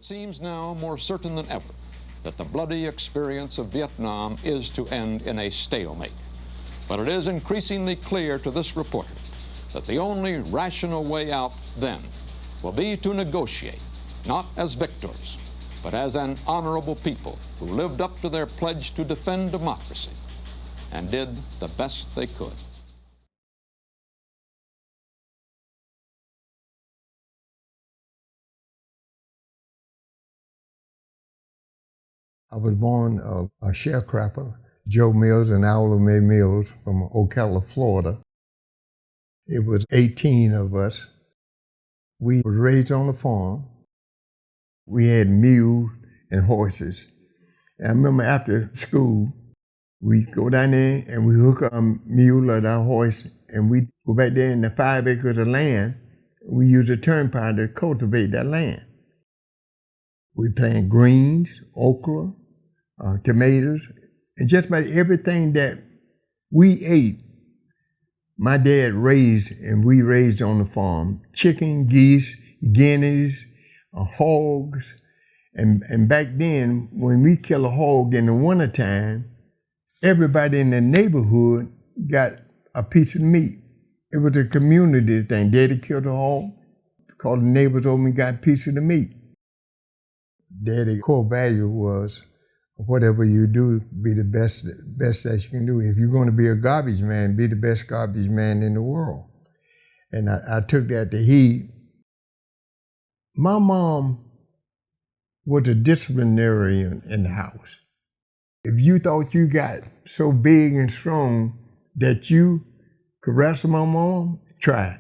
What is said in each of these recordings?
It seems now more certain than ever that the bloody experience of Vietnam is to end in a stalemate. But it is increasingly clear to this reporter that the only rational way out then will be to negotiate, not as victors, but as an honorable people who lived up to their pledge to defend democracy and did the best they could. I was born a sharecropper, Joe Mills and Aula Mae Mills from Ocala, Florida. It was 18 of us. We were raised on a farm. We had mules and horses. And I remember after school, we go down there and we hook our mule or our horse, and we go back there in the 5 acres of land. We use a turnpike to cultivate that land. We plant greens, okra, tomatoes, and just about everything that we ate, my dad raised, and we raised on the farm. Chicken, geese, guineas, hogs. And back then, when we kill a hog in the wintertime, everybody in the neighborhood got a piece of meat. It was a community thing. Daddy killed a hog, called the neighbors over and got a piece of the meat. Daddy's core value was, whatever you do, be the best that you can do. If you're going to be a garbage man, be the best garbage man in the world. And I took that to heed. My mom was a disciplinarian in the house. If you thought you got so big and strong that you could wrestle my mom, try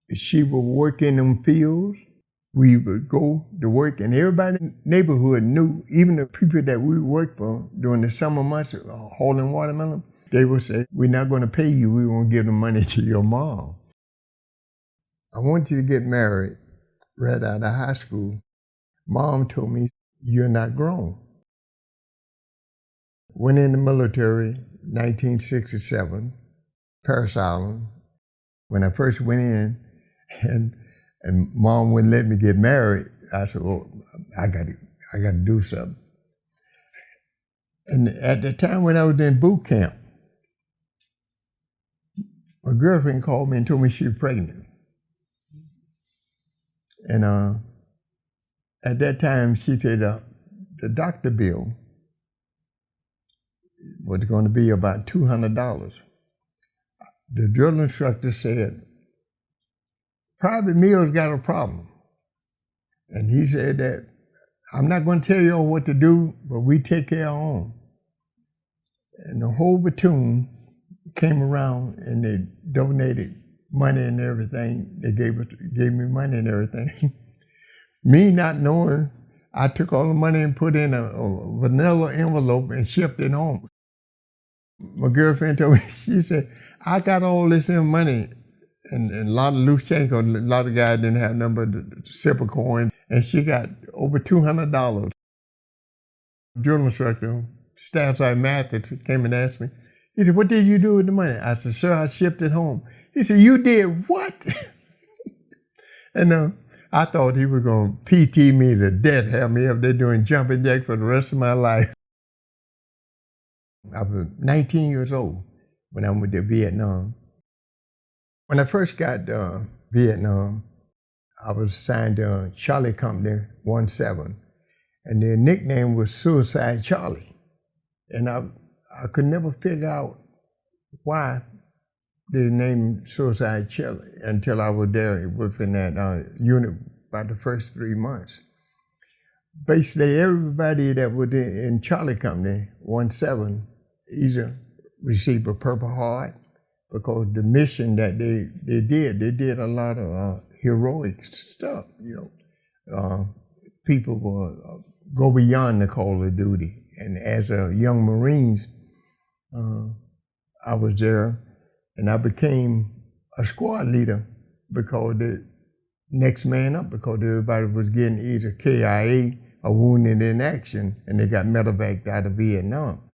it. She would work in them fields. We would go to work, and everybody in the neighborhood knew, even the people that we worked for during the summer months, hauling watermelon, they would say, "We're not going to pay you, we won't give the money to your mom." I want you to get married right out of high school. Mom told me, "You're not grown." Went in the military, 1967, Paris Island. When I first went in, and Mom wouldn't let me get married, I said, "Well, I got to do something." And at the time when I was in boot camp, my girlfriend called me and told me she was pregnant. And at that time, she said the doctor bill was going to be about $200. The drill instructor said, "Private Mills got a problem." And he said that, "I'm not going to tell you all what to do, but we take care of our own." And the whole platoon came around and they donated money and everything. They gave me money and everything. Me not knowing, I took all the money and put in a vanilla envelope and shipped it home. My girlfriend told me, she said, "I got all this in money." And a lot of loose change, because a lot of guys didn't have nothing but silver coin. And she got over $200. Drill instructor, Staff Sergeant Mathis, came and asked me. He said, "What did you do with the money?" I said, "Sir, I shipped it home." He said, "You did what?" And I thought he was going to PT me to death, have me up there doing jumping jack for the rest of my life. I was 19 years old when I went to Vietnam. When I first got Vietnam, I was assigned to Charlie Company 17, and their nickname was Suicide Charlie. And I could never figure out why they named Suicide Charlie until I was there within that unit about the first 3 months. Basically, everybody that was in Charlie Company 17 either received a Purple Heart, because the mission that they did a lot of heroic stuff, People will go beyond the call of duty. And as a young Marine, I was there, and I became a squad leader because the next man up, because everybody was getting either KIA or wounded in action, and they got medevaced out of Vietnam.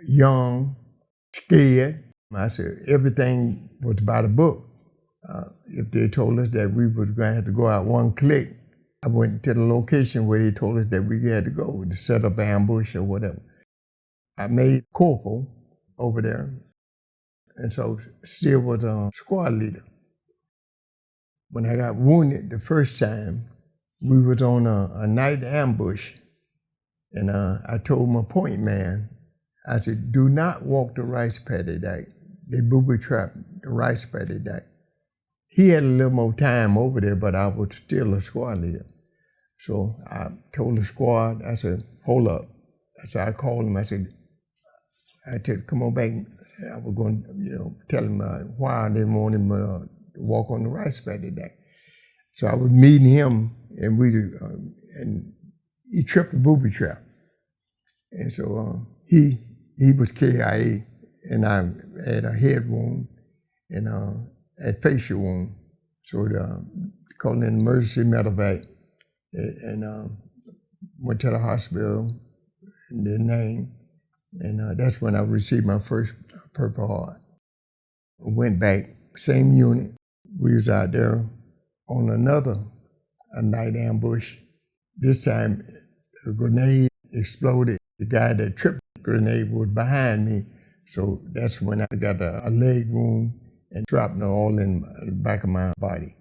Young, scared. I said, everything was by the book. If they told us that we was going to have to go out one click, I went to the location where they told us that we had to go to set up ambush or whatever. I made corporal over there, and so still was a squad leader. When I got wounded the first time, we was on a night ambush, and I told my point man, I said, do not walk the rice paddy dyke. They booby-trapped the rice paddy dyke. He had a little more time over there, but I was still a squad leader. So I told the squad, I said, hold up. So I called him, I said, come on back. I was going to, tell him why I didn't want him to walk on the rice paddy dyke. So I was meeting him, and and he tripped the booby trap. And so he was KIA, and I had a head wound and a facial wound. So called an emergency medevac and went to the hospital in their name. And that's when I received my first Purple Heart. Went back, same unit. We was out there on a night ambush. This time, a grenade exploded. The guy that tripped the grenade was behind me, so that's when I got a leg wound and shrapnel all in the back of my body.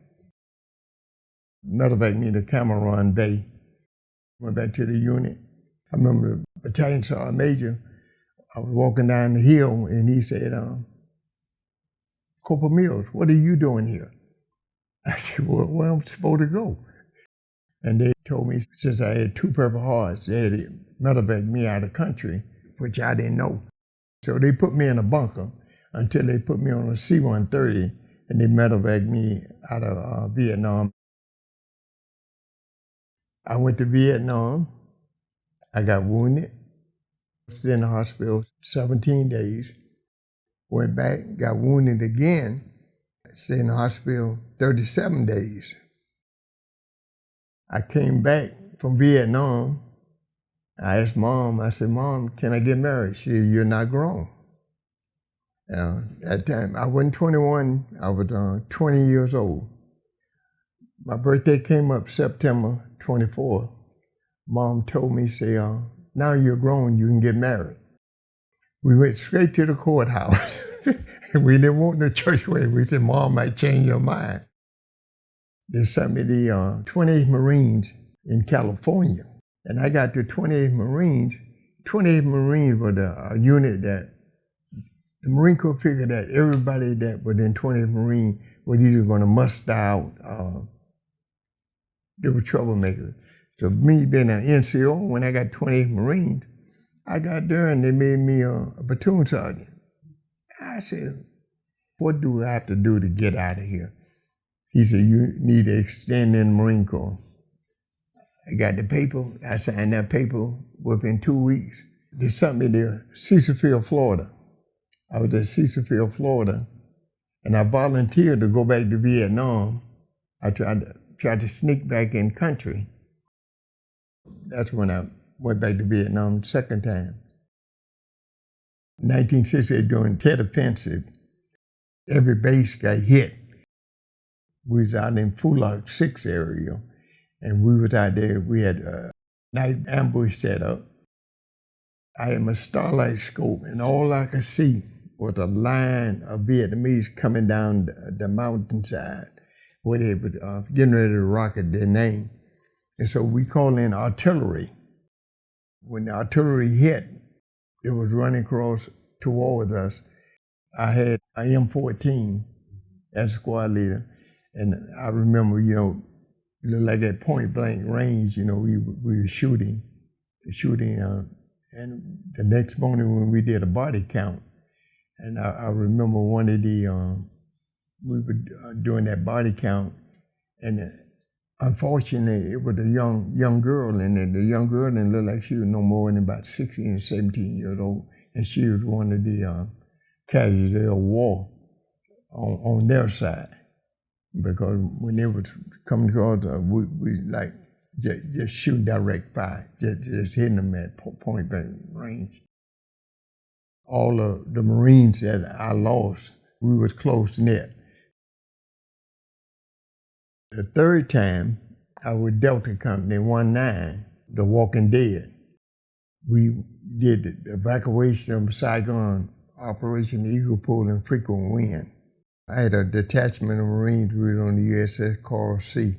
Medevac me to Cameron Bay. Went back to the unit. I remember the battalion sergeant major, I was walking down the hill, and he said, Corporal Mills, what are you doing here? I said, well, where I'm supposed to go? And they told me, since I had 2 Purple Hearts, they had medevac me out of the country, which I didn't know. So they put me in a bunker until they put me on a C-130, and they medevac me out of Vietnam. I went to Vietnam. I got wounded. Stayed in the hospital 17 days. Went back, got wounded again. Stayed in the hospital 37 days. I came back from Vietnam. I asked Mom, I said, Mom, can I get married? She said, you're not grown. At that time, I wasn't 21, I was 20 years old. My birthday came up September 24th. Mom told me, say, now you're grown, you can get married. We went straight to the courthouse. We didn't want no church wedding. We said, Mom might change your mind. They sent me the 28th Marines in California. And I got to 28th Marines. 28th Marines were a unit that the Marine Corps figured that everybody that was in 28th Marine was either going to muster out, they were troublemakers. So me being an NCO, when I got 28th Marines, I got there and they made me a platoon sergeant. I said, what do I have to do to get out of here? He said, you need to extend in the Marine Corps. I got the paper, I signed that paper within 2 weeks. They sent me to Cecil, Florida. I was at Cecil, Florida, and I volunteered to go back to Vietnam. I tried to sneak back in country. That's when I went back to Vietnam the second time. 1968, during Tet Offensive, every base got hit. We was out in Fulak 6 area, and we was out there. We had a night ambush set up. I had my starlight scope, and all I could see was a line of Vietnamese coming down the mountainside where they were getting ready to rocket their name. And so we called in artillery. When the artillery hit, it was running across towards us. I had an M14 as squad leader, and I remember, like at point blank range, we were shooting, and the next morning when we did a body count, and I remember one of we were doing that body count, and unfortunately, it was a young girl, and the young girl didn't look like she was no more than about 16 or 17 years old, and she was one of the casualties of war on their side. Because when they was coming across, we like just shooting direct fire, just hitting them at point blank range. All of the Marines that I lost, we was close knit. The third time, I was with Delta Company 19, The Walking Dead. We did the evacuation of Saigon, Operation Eagle Pull and Frequent Wind. I had a detachment of Marines. We were on the USS Coral Sea.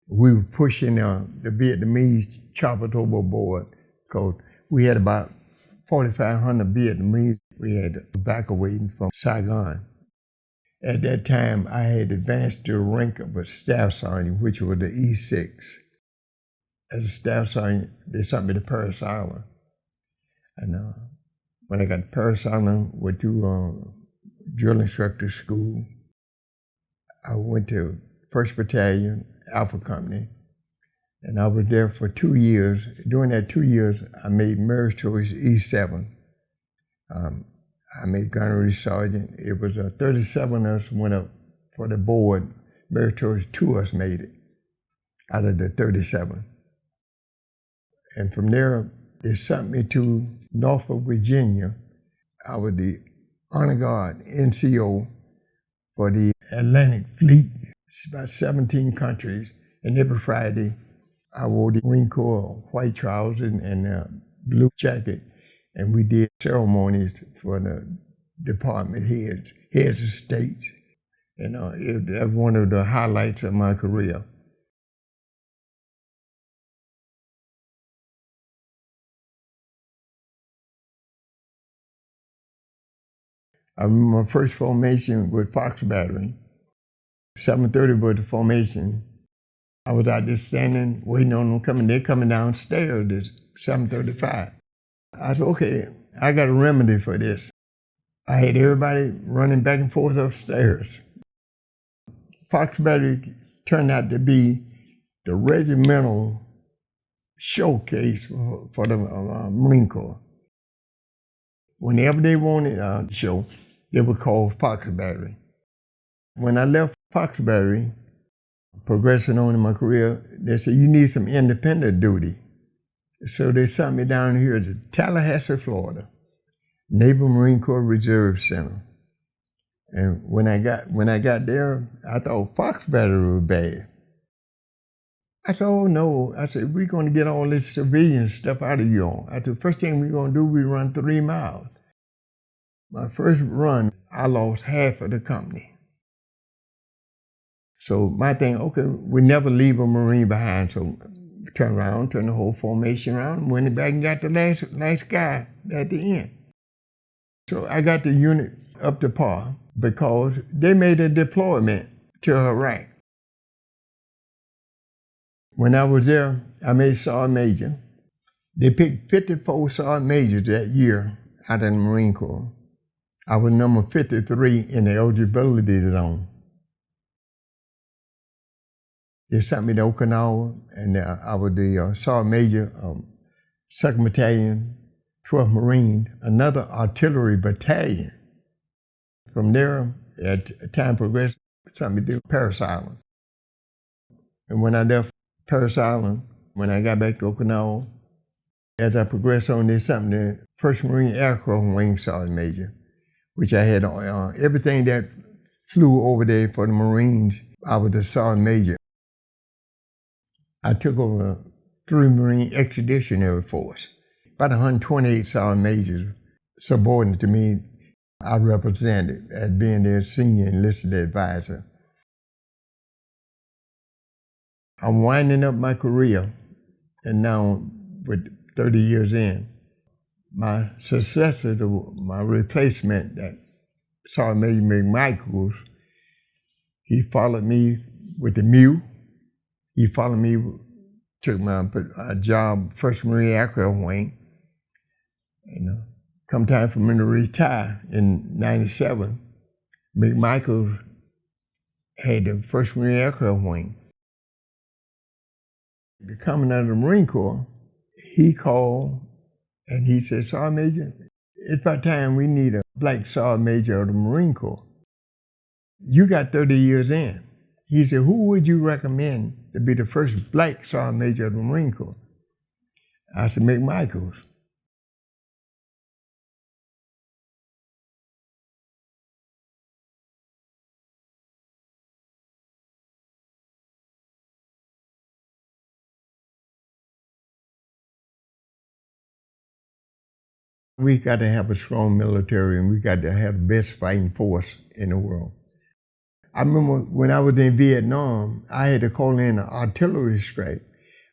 We were pushing the Vietnamese choppers overboard because we had about 4,500 Vietnamese we had evacuating from Saigon. At that time, I had advanced to the rank of a staff sergeant, which was the E6. As a staff sergeant, they sent me to Parris Island. And when I got to Parris Island, went to drill instructor school. I went to 1st Battalion, Alpha Company, and I was there for 2 years. During that 2 years, I made meritorious E7. I made gunnery sergeant. It was 37 of us went up for the board. Meritorious 2 of us made it out of the 37. And from there, they sent me to Norfolk, Virginia. I was the Honor Guard NCO for the Atlantic Fleet. It's about 17 countries. And every Friday, I wore the Marine Corps white trousers and a blue jacket. And we did ceremonies for the department heads of states. And that was one of the highlights of my career. I remember my first formation with Fox Battery. 7:30 was the formation. I was out there standing, waiting on them coming. They're coming downstairs at 7:35. I said, okay, I got a remedy for this. I had everybody running back and forth upstairs. Fox Battery turned out to be the regimental showcase for the Marine Corps. Whenever they wanted a show, they would call Fox Battery. When I left Fox Battery, progressing on in my career, they said, you need some independent duty. So they sent me down here to Tallahassee, Florida, Naval Marine Corps Reserve Center. And when I got there, I thought Fox Battery was bad. I said, oh no. I said, we're going to get all this civilian stuff out of you. I said, first thing we're going to do, we run 3 miles. My first run, I lost half of the company. So my thing, okay, we never leave a Marine behind. So turn around, turn the whole formation around, went back and got the last guy at the end. So I got the unit up to par because they made a deployment to her rank. When I was there, I made Sergeant Major. They picked 54 Sergeant Majors that year out of the Marine Corps. I was number 53 in the eligibility zone. They sent me to Ocala, and I was the Sergeant Major of 2nd Battalion, 12th Marine, another artillery battalion. From there, as time progressed, they sent me to Parris Island. And when I left Parris Island, when I got back to Ocala, as I progressed on, they sent me to 1st Marine Aircraft Wing Sergeant Major, which I had everything that flew over there for the Marines. I was the Sergeant Major. I took over 3 Marine Expeditionary Force. About 128 Sergeant Majors subordinate to me, I represented as being their senior enlisted advisor. I'm winding up my career, and now with 30 years in, my successor, my replacement, that Sergeant Major McMichaels, he followed me with the MEU. He followed me, took my job, 1st Marine Aircraft Wing. And come time for me to retire in '97, McMichaels had the 1st Marine Aircraft Wing. Coming out of the Marine Corps, he called and he said, Sergeant Major, it's about time we need a black Sergeant Major of the Marine Corps. You got 30 years in. He said, who would you recommend to be the first black Sergeant Major of the Marine Corps? I said, McMichaels. We got to have a strong military, and we got to have the best fighting force in the world. I remember when I was in Vietnam, I had to call in an artillery strike.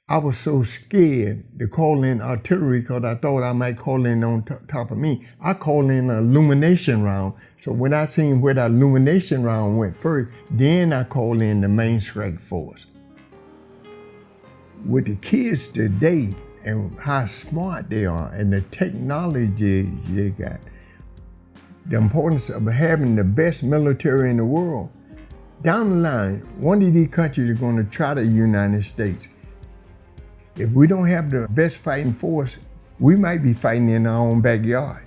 I was so scared to call in artillery because I thought I might call in on top of me. I called in an illumination round. So when I seen where the illumination round went first, then I called in the main strike force. With the kids today and how smart they are and the technology they got, the importance of having the best military in the world, down the line, one of these countries is going to try the United States. If we don't have the best fighting force, we might be fighting in our own backyard.